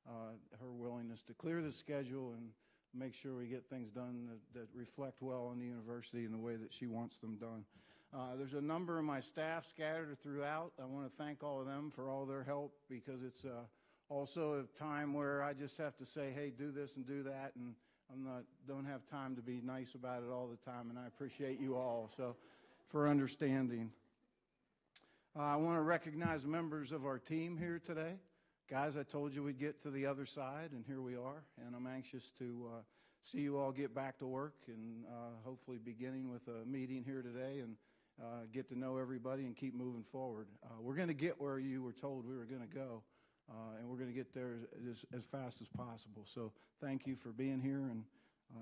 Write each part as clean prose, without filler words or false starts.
her willingness to clear the schedule and make sure we get things done that reflect well on the university in the way that she wants them done. There's a number of my staff scattered throughout. I want to thank all of them for all their help, because it's also a time where I just have to say, hey, do this and do that, and don't have time to be nice about it all the time, and I appreciate you all for understanding. I want to recognize members of our team here today. Guys, I told you we'd get to the other side, and here we are, and I'm anxious to see you all get back to work, and hopefully beginning with a meeting here today, and get to know everybody and keep moving forward. We're going to get where you were told we were going to go, and we're going to get there as fast as possible. So thank you for being here, and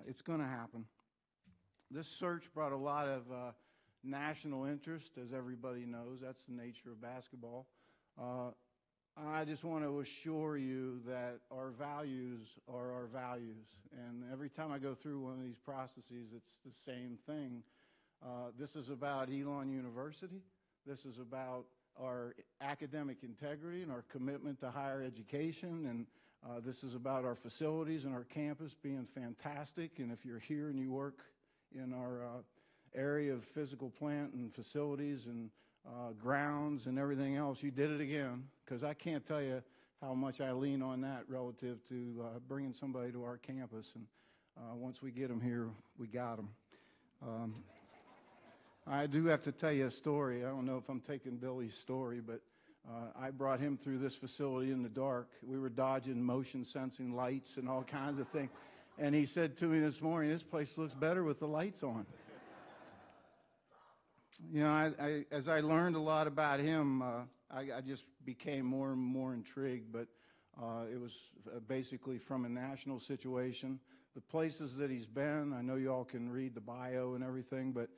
it's going to happen. This search brought a lot of national interest, as everybody knows. That's the nature of basketball. I just want to assure you that our values are our values. And every time I go through one of these processes, it's the same thing. This is about Elon University. This is about our academic integrity and our commitment to higher education. And this is about our facilities and our campus being fantastic. And if you're here and you work in our area of physical plant and facilities and grounds and everything else, you did it again, because I can't tell you how much I lean on that relative to bringing somebody to our campus. And once we get them here, we got them. I do have to tell you a story. I don't know if I'm taking Billy's story, but I brought him through this facility in the dark. We were dodging motion sensing lights and all kinds of things. And he said to me this morning, this place looks better with the lights on. You know, as I learned a lot about him, I just became more and more intrigued, but it was basically from a national situation. The places that he's been, I know you all can read the bio and everything, but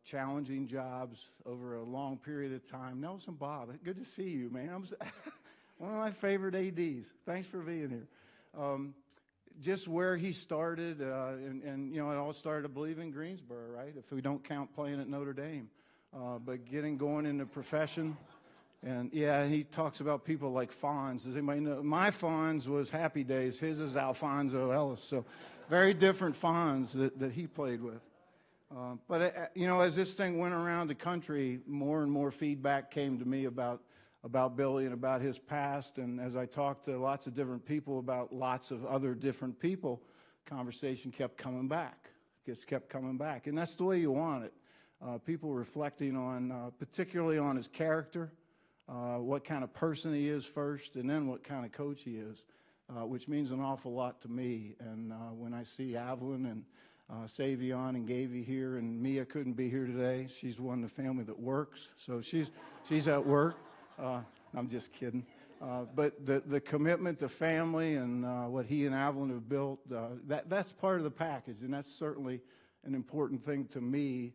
challenging jobs over a long period of time. Nelson Bob, good to see you, man. One of my favorite ADs. Thanks for being here. Just where he started, and you know, it all started, I believe, in Greensboro, right? If we don't count playing at Notre Dame. But going into profession. And yeah, he talks about people like Fonz. Does anybody know? My Fonz was Happy Days. His is Alfonso Ellis. So very different Fonz that he played with. But you know, as this thing went around the country, more and more feedback came to me about Billy and about his past. And as I talked to lots of different people about lots of other different people, conversation kept coming back. Just kept coming back. And that's the way you want it. People reflecting on, particularly on his character, what kind of person he is first, and then what kind of coach he is, which means an awful lot to me. And when I see Evelyn and Savion and Gavy here, and Mia couldn't be here today. She's one of the family that works, so she's at work. I'm just kidding. But the commitment to family and what he and Evelyn have built, that's part of the package, and that's certainly an important thing to me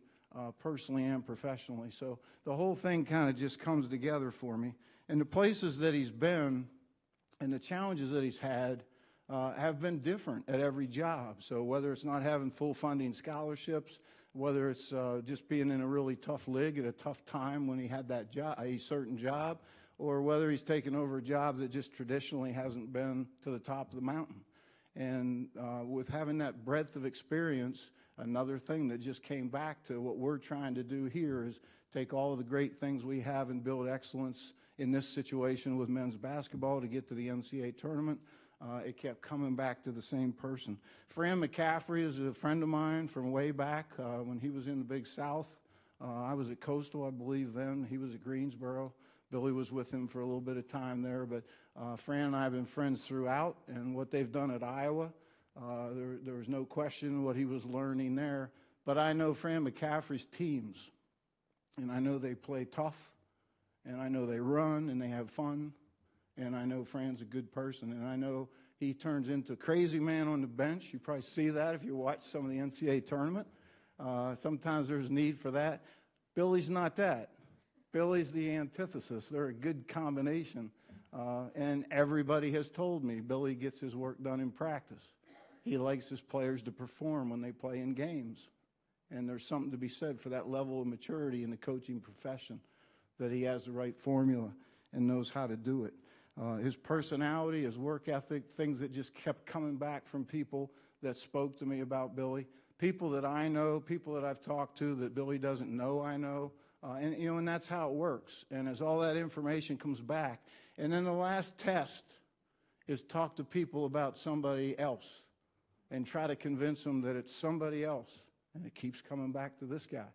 personally and professionally. So the whole thing kind of just comes together for me. And the places that he's been and the challenges that he's had have been different at every job. So whether it's not having full funding scholarships, whether it's just being in a really tough league at a tough time when he had that job, a certain job, or whether he's taken over a job that just traditionally hasn't been to the top of the mountain. And with having that breadth of experience, another thing that just came back to what we're trying to do here is take all of the great things we have and build excellence in this situation with men's basketball to get to the NCAA tournament. It kept coming back to the same person. Fran McCaffrey is a friend of mine from way back when he was in the Big South. I was at Coastal, I believe, then. He was at Greensboro. Billy was with him for a little bit of time there. But Fran and I have been friends throughout, and what they've done at Iowa, there was no question what he was learning there. But I know Fran McCaffrey's teams, and I know they play tough, and I know they run, and they have fun. And I know Fran's a good person, and I know he turns into a crazy man on the bench. You probably see that if you watch some of the NCAA tournament. Sometimes there's need for that. Billy's not that. Billy's the antithesis. They're a good combination. And everybody has told me Billy gets his work done in practice. He likes his players to perform when they play in games. And there's something to be said for that level of maturity in the coaching profession, that he has the right formula and knows how to do it. His personality, his work ethic, things that just kept coming back from people that spoke to me about Billy. People that I know, people that I've talked to that Billy doesn't know I know. And that's how it works. And as all that information comes back. And then the last test is talk to people about somebody else and try to convince them that it's somebody else. And it keeps coming back to this guy.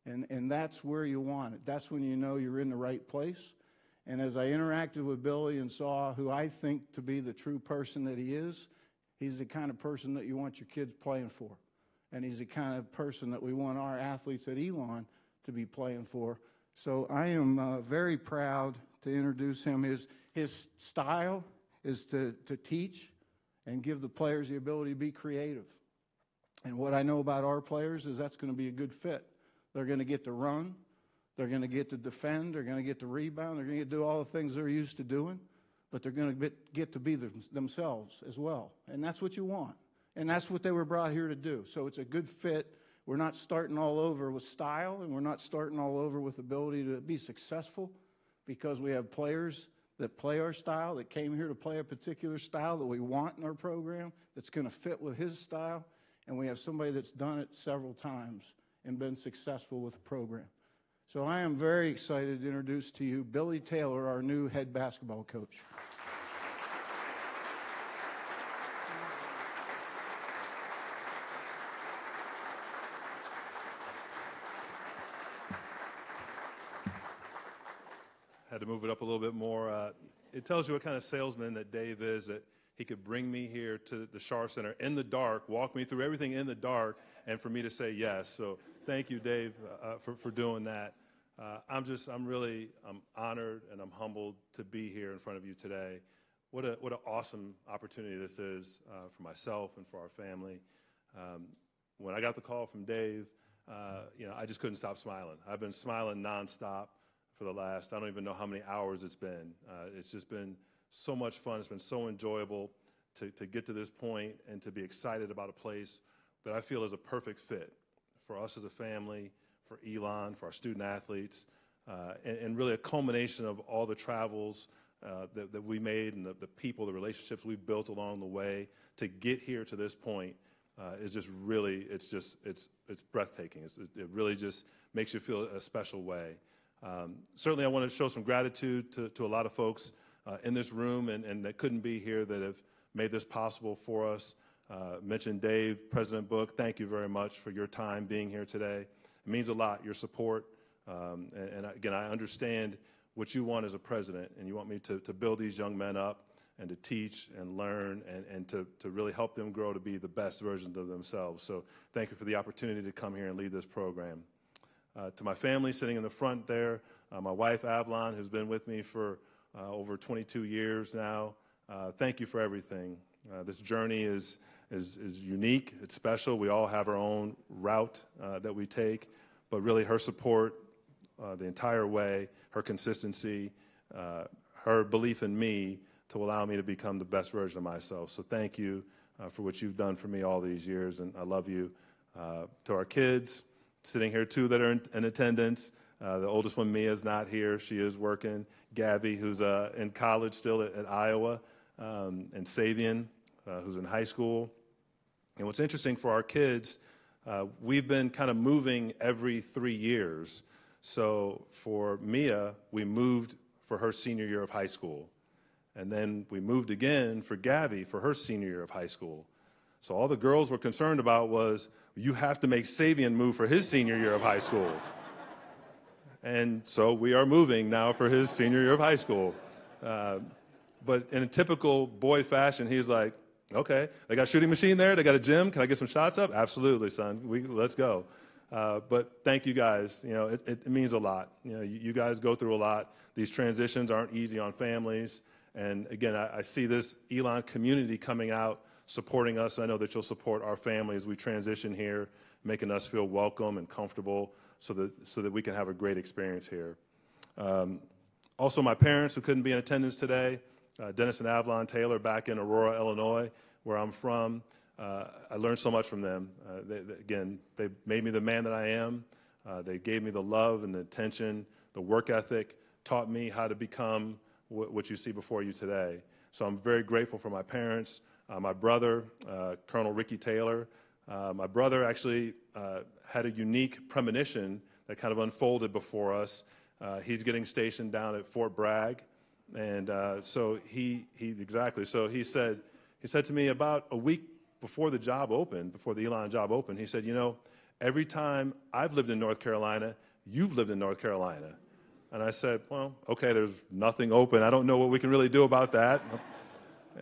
And that's where you want it. That's when you know you're in the right place. And as I interacted with Billy and saw who I think to be the true person that he is, he's the kind of person that you want your kids playing for. And he's the kind of person that we want our athletes at Elon to be playing for. So I am very proud to introduce him. His style is to teach and give the players the ability to be creative. And what I know about our players is that's going to be a good fit. They're going to get to run. They're going to get to defend. They're going to get to rebound. They're going to do all the things they're used to doing. But they're going to get to be themselves as well. And that's what you want. And that's what they were brought here to do. So it's a good fit. We're not starting all over with style, and we're not starting all over with ability to be successful, because we have players that play our style, that came here to play a particular style that we want in our program, that's going to fit with his style. And we have somebody that's done it several times and been successful with the program. So I am very excited to introduce to you Billy Taylor, our new head basketball coach. Had to move it up a little bit more. It tells you what kind of salesman that Dave is, that he could bring me here to the Shar Center in the dark, walk me through everything in the dark, and for me to say yes. So thank you, Dave, for doing that. I'm honored and I'm humbled to be here in front of you today. What an awesome opportunity this is for myself and for our family. When I got the call from Dave, I just couldn't stop smiling. I've been smiling nonstop for the last, I don't even know how many hours it's been. It's just been so much fun. It's been so enjoyable to get to this point and to be excited about a place that I feel is a perfect fit for us as a family, for Elon, for our student athletes, and really a culmination of all the travels that we made and the people, the relationships we've built along the way to get here to this point is just really, it's breathtaking. It really just makes you feel a special way. Certainly I want to show some gratitude to a lot of folks in this room and that couldn't be here that have made this possible for us. Mentioned Dave, President Book, thank you very much for your time being here today. It means a lot, your support. And again, I understand what you want as a president, and you want me to build these young men up and to teach and learn and to really help them grow to be the best versions of themselves. So thank you for the opportunity to come here and lead this program. To my family sitting in the front there, my wife, Avalon, who's been with me for over 22 years now, thank you for everything. This journey is unique. It's special. We all have our own route that we take, but really her support the entire way, her consistency, her belief in me to allow me to become the best version of myself. So thank you for what you've done for me all these years, and I love you. To our kids, sitting here too, that are in attendance. The oldest one, Mia, is not here. She is working. Gabby, who's in college still at Iowa, and Savian, who's in high school. And what's interesting for our kids, we've been kind of moving every 3 years. So for Mia, we moved for her senior year of high school. And then we moved again for Gabby for her senior year of high school. So all the girls were concerned about was, you have to make Savian move for his senior year of high school. And so we are moving now for his senior year of high school. But in a typical boy fashion, he's like, okay, they got a shooting machine there, they got a gym, can I get some shots up? Absolutely, son, let's go. But thank you guys, it means a lot. You guys go through a lot. These transitions aren't easy on families. And again, I see this Elon community coming out, supporting us. I know that you'll support our family as we transition here, making us feel welcome and comfortable so that we can have a great experience here. Also, my parents who couldn't be in attendance today, Dennis and Avalon Taylor back in Aurora, Illinois, where I'm from. I learned so much from them. They made me the man that I am. They gave me the love and the attention, the work ethic, taught me how to become what you see before you today. So I'm very grateful for my parents, my brother, Colonel Ricky Taylor. My brother actually had a unique premonition that kind of unfolded before us. He's getting stationed down at Fort Bragg, and so he said to me about a week before the job opened, before the Elon job opened, he said, you know, every time I've lived in North Carolina, you've lived in North Carolina. And I said, well, okay, there's nothing open. I don't know what we can really do about that.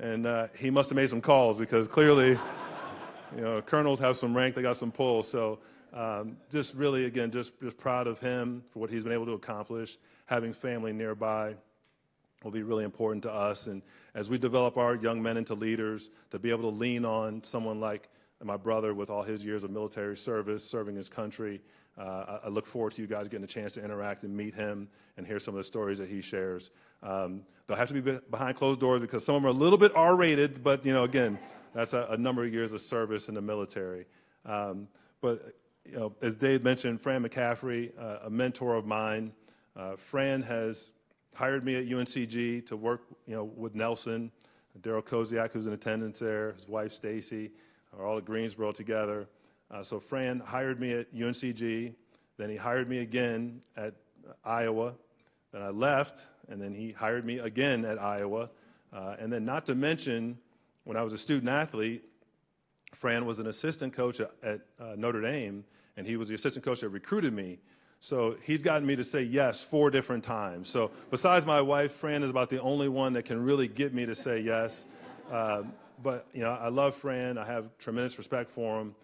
And he must have made some calls, because clearly, you know, colonels have some rank, they got some pull. So just really, again, just proud of him for what he's been able to accomplish. Having family nearby will be really important to us. And as we develop our young men into leaders, to be able to lean on someone like my brother with all his years of military service, serving his country, I look forward to you guys getting a chance to interact and meet him and hear some of the stories that he shares. They'll have to be behind closed doors, because some of them are a little bit R-rated, but, you know, again, that's a number of years of service in the military. But, you know, as Dave mentioned, Fran McCaffrey, a mentor of mine. Fran has hired me at UNCG to work, you know, with Nelson, Daryl Koziak, who's in attendance there, his wife Stacy, are all at Greensboro together. So Fran hired me at UNCG, then he hired me again at Iowa, then I left, and then he hired me again at Iowa. And then, not to mention, when I was a student athlete, Fran was an assistant coach at Notre Dame, and he was the assistant coach that recruited me. So he's gotten me to say yes 4 different times. So besides my wife, Fran is about the only one that can really get me to say yes. But, you know, I love Fran. I have tremendous respect for him.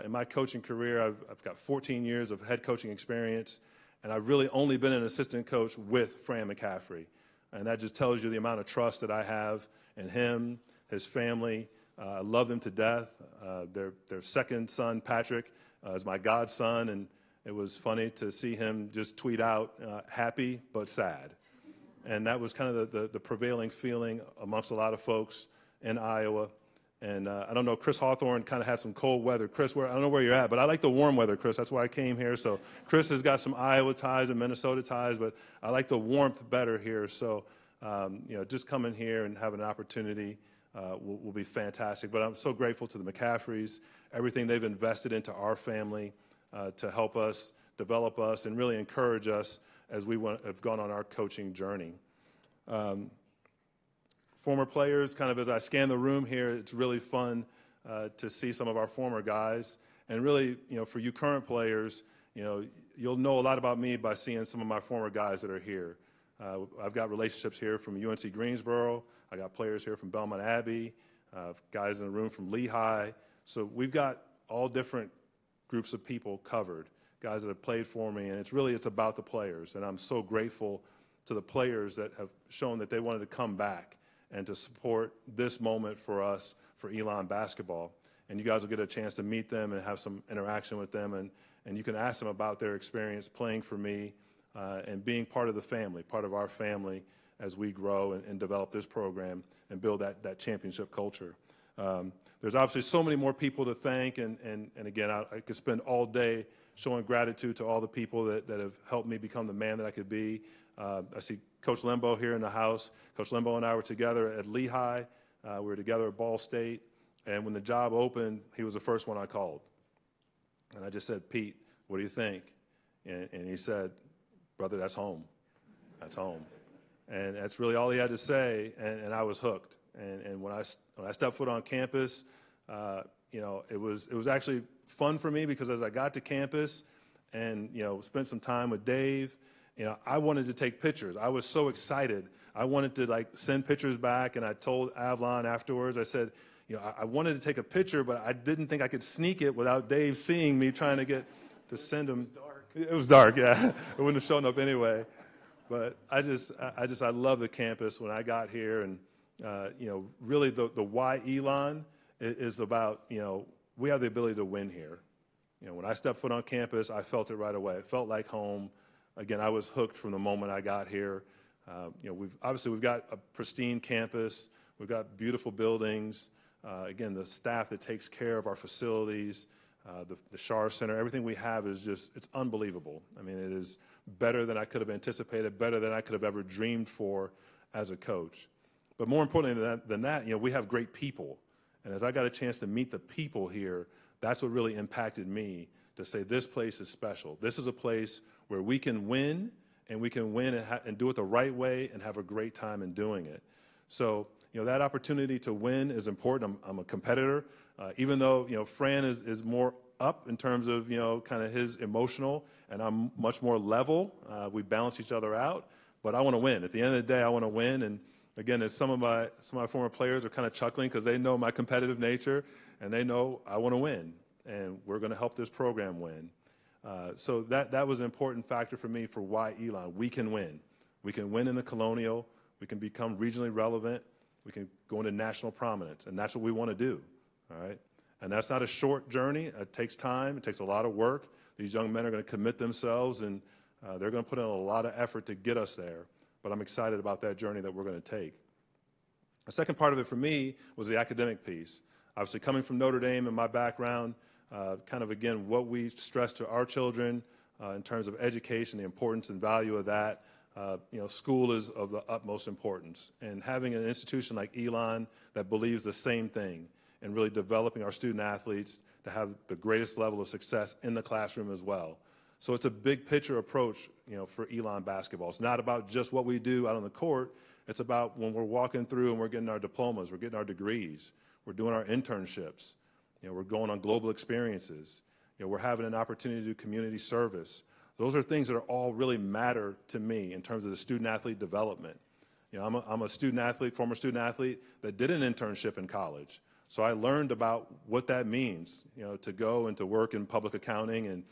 In my coaching career, I've got 14 years of head coaching experience, and I've really only been an assistant coach with Fran McCaffrey. And that just tells you the amount of trust that I have in him, his family. I love them to death. Their second son, Patrick, is my godson, and it was funny to see him just tweet out, happy but sad. And that was kind of the prevailing feeling amongst a lot of folks in Iowa. And I don't know, Chris Hawthorne kind of had some cold weather. Chris, I don't know where you're at, but I like the warm weather, Chris. That's why I came here. So Chris has got some Iowa ties and Minnesota ties, but I like the warmth better here. So, you know, just coming here and having an opportunity will be fantastic. But I'm so grateful to the McCaffreys, everything they've invested into our family to help us, develop us, and really encourage us as we have gone on our coaching journey. Former players, kind of as I scan the room here, it's really fun to see some of our former guys. And really, you know, for you current players, you know, you'll know a lot about me by seeing some of my former guys that are here. I've got relationships here from UNC Greensboro. I got players here from Belmont Abbey, guys in the room from Lehigh. So we've got all different groups of people covered, guys that have played for me, and it's about the players. And I'm so grateful to the players that have shown that they wanted to come back and to support this moment for us, for Elon basketball. And you guys will get a chance to meet them and have some interaction with them, and you can ask them about their experience playing for me and being part of the family, part of our family as we grow and develop this program and build that championship culture. There's obviously so many more people to thank, and again, I could spend all day showing gratitude to all the people that have helped me become the man that I could be. I see Coach Limbo here in the house. Coach Limbo and I were together at Lehigh. We were together at Ball State. And when the job opened, he was the first one I called. And I just said, Pete, what do you think? And he said, brother, that's home. That's home. And that's really all he had to say, and I was hooked. And when I stepped foot on campus, you know, it was actually fun for me, because as I got to campus and, you know, spent some time with Dave, you know, I wanted to take pictures. I was so excited. I wanted to, like, send pictures back, and I told Avalon afterwards, I said, you know, I wanted to take a picture, but I didn't think I could sneak it without Dave seeing me trying to get to send him. It was dark, yeah. It wouldn't have shown up anyway. But I love the campus when I got here, and, you know, really the why Elon is about, you know, we have the ability to win here. You know, when I stepped foot on campus, I felt it right away. It felt like home. Again, I was hooked from the moment I got here. You know, we've got a pristine campus. We've got beautiful buildings. Again, the staff that takes care of our facilities, the Shar Center, everything we have is it's unbelievable. I mean, it is better than I could have anticipated, better than I could have ever dreamed for as a coach. But more importantly than that, we have great people. And as I got a chance to meet the people here, that's what really impacted me to say this place is special. This is a place where we can win, and we can win and do it the right way and have a great time in doing it. So, that opportunity to win is important. I'm a competitor. Even though, Fran is more up in terms of, kind of his emotional, and I'm much more level. We balance each other out, but I want to win. At the end of the day, I want to win. And again, as some of my former players are kind of chuckling because they know my competitive nature, and they know I want to win, and we're going to help this program win. So that was an important factor for me for why Elon. We can win. We can win in the Colonial. We can become regionally relevant. We can go into national prominence, and that's what we want to do, all right? And that's not a short journey. It takes time. It takes a lot of work. These young men are going to commit themselves, and they're going to put in a lot of effort to get us there. But I'm excited about that journey that we're going to take. The second part of it for me was the academic piece. Obviously, coming from Notre Dame and my background, kind of, again, what we stress to our children in terms of education, the importance and value of that. School is of the utmost importance. And having an institution like Elon that believes the same thing and really developing our student athletes to have the greatest level of success in the classroom as well. So it's a big picture approach, for Elon basketball. It's not about just what we do out on the court. It's about when we're walking through and we're getting our diplomas, we're getting our degrees, we're doing our internships, we're going on global experiences, we're having an opportunity to do community service. Those are things that are all really matter to me in terms of the student-athlete development. I'm a student-athlete, former student-athlete that did an internship in college. So I learned about what that means, to go and to work in public accounting and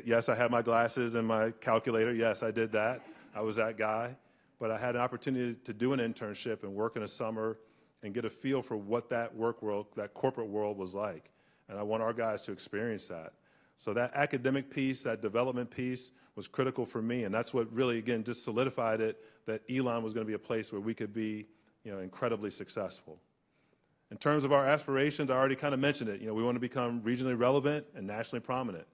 yes, I had my glasses and my calculator. Yes, I did that. I was that guy. But I had an opportunity to do an internship and work in a summer and get a feel for what that work world, that corporate world was like. And I want our guys to experience that. So that academic piece, that development piece was critical for me. And that's what really, again, just solidified it that Elon was going to be a place where we could be, incredibly successful. In terms of our aspirations, I already kind of mentioned it. We want to become regionally relevant and nationally prominent.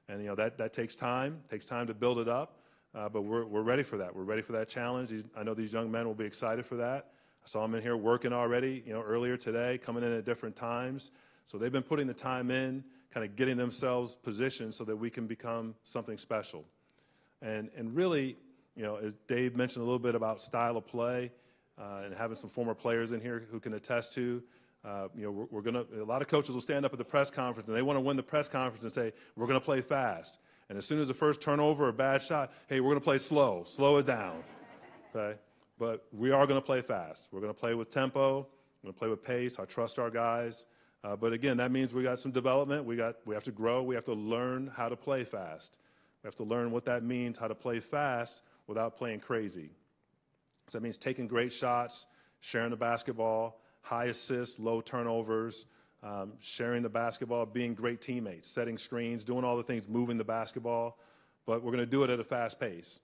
And, that takes time to build it up. But we're ready for that. We're ready for that challenge. I know these young men will be excited for that. I saw them in here working already, earlier today, coming in at different times. So they've been putting the time in, kind of getting themselves positioned so that we can become something special. And really, as Dave mentioned a little bit about style of play and having some former players in here who can attest to, we're going to, a lot of coaches will stand up at the press conference and they want to win the press conference and say, we're going to play fast. And as soon as the first turnover or bad shot, hey, we're going to play slow it down, okay? But we are going to play fast. We're going to play with tempo. We're going to play with pace. I trust our guys. But again, that means we got some development. We have to grow. We have to learn how to play fast. We have to learn what that means, how to play fast without playing crazy. So that means taking great shots, sharing the basketball, high assists, low turnovers, sharing the basketball, being great teammates, setting screens, doing all the things, moving the basketball. But we're going to do it at a fast pace.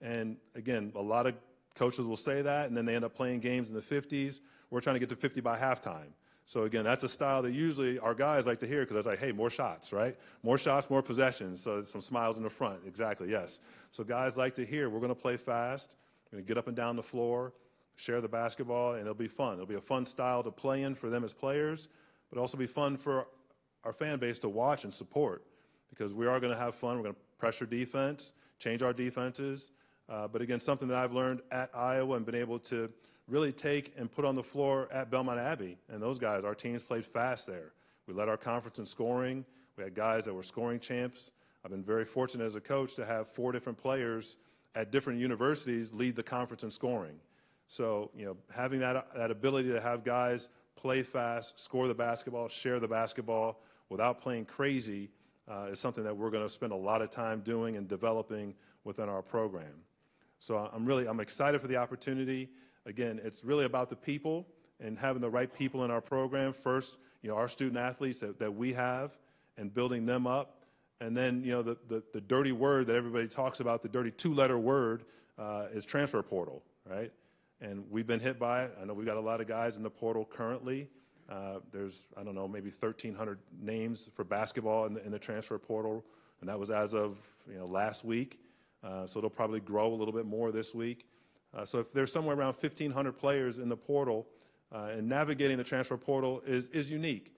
And again, a lot of coaches will say that, and then they end up playing games in the 50s. We're trying to get to 50 by halftime. So again, that's a style that usually our guys like to hear because it's like, hey, more shots, right? More shots, more possessions. So some smiles in the front. Exactly, yes. So guys like to hear we're going to play fast. We're going to get up and down the floor, share the basketball, and it'll be fun. It'll be a fun style to play in for them as players, but also be fun for our fan base to watch and support because we are going to have fun. We're going to pressure defense, change our defenses. But again, something that I've learned at Iowa and been able to really take and put on the floor at Belmont Abbey. And those guys, our teams played fast there. We led our conference in scoring. We had guys that were scoring champs. I've been very fortunate as a coach to have 4 different players at different universities lead the conference in scoring. So, having that ability to have guys play fast, score the basketball, share the basketball without playing crazy is something that we're going to spend a lot of time doing and developing within our program. So I'm excited for the opportunity. Again, it's really about the people and having the right people in our program. First, our student athletes that we have and building them up. And then, the dirty word that everybody talks about, the dirty 2-letter word is transfer portal, right? And we've been hit by it. I know we've got a lot of guys in the portal currently. There's, I don't know, maybe 1,300 names for basketball in the transfer portal. And that was as of, last week. So it'll probably grow a little bit more this week. So if there's somewhere around 1,500 players in the portal, and navigating the transfer portal is unique,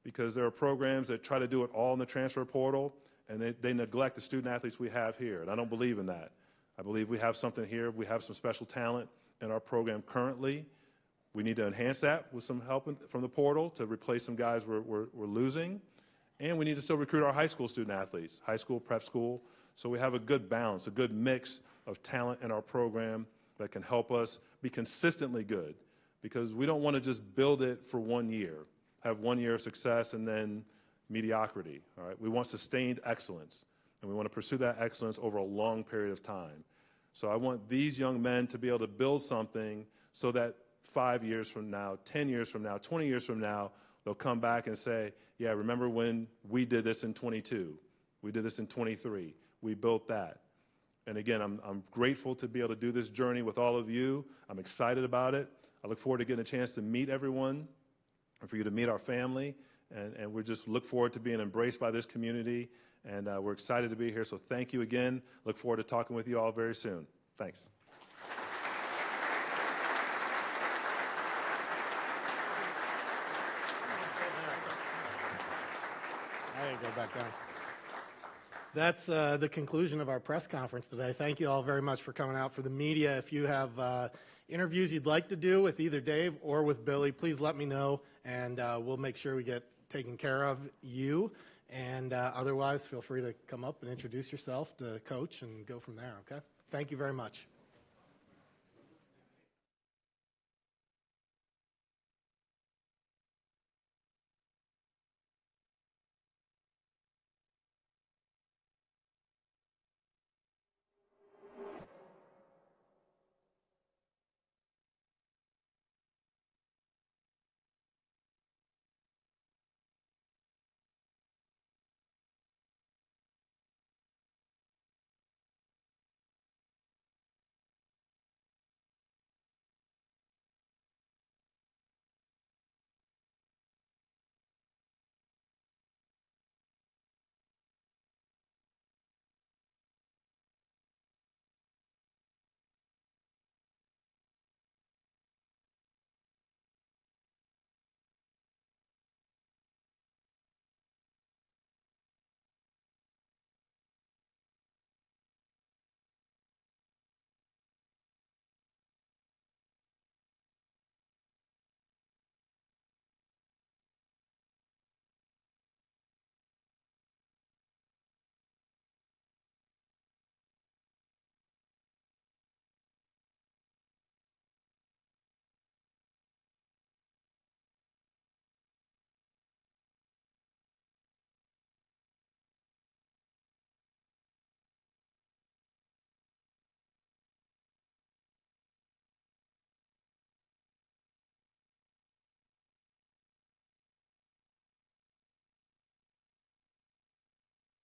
because there are programs that try to do it all in the transfer portal, and they neglect the student athletes we have here, and I don't believe in that. I believe we have something here. We have some special talent in our program currently. We need to enhance that with some help from the portal to replace some guys we're losing. And we need to still recruit our high school student athletes, high school, prep school, so we have a good balance, a good mix of talent in our program that can help us be consistently good, because we don't want to just build it for 1 year, have 1 year of success and then mediocrity. All right? We want sustained excellence, and we want to pursue that excellence over a long period of time. So I want these young men to be able to build something so that 5 years from now, 10 years from now, 20 years from now, they'll come back and say, yeah, remember when we did this in 22? We did this in 23. We built that. And again, I'm grateful to be able to do this journey with all of you. I'm excited about it. I look forward to getting a chance to meet everyone and for you to meet our family. And we just look forward to being embraced by this community. And we're excited to be here. So thank you again. Look forward to talking with you all very soon. Thanks. I gotta go back down. That's the conclusion of our press conference today. Thank you all very much for coming out. For the media, if you have interviews you'd like to do with either Dave or with Billy, please let me know, and we'll make sure we get taken care of you. And otherwise, feel free to come up and introduce yourself to Coach and go from there, okay? Thank you very much.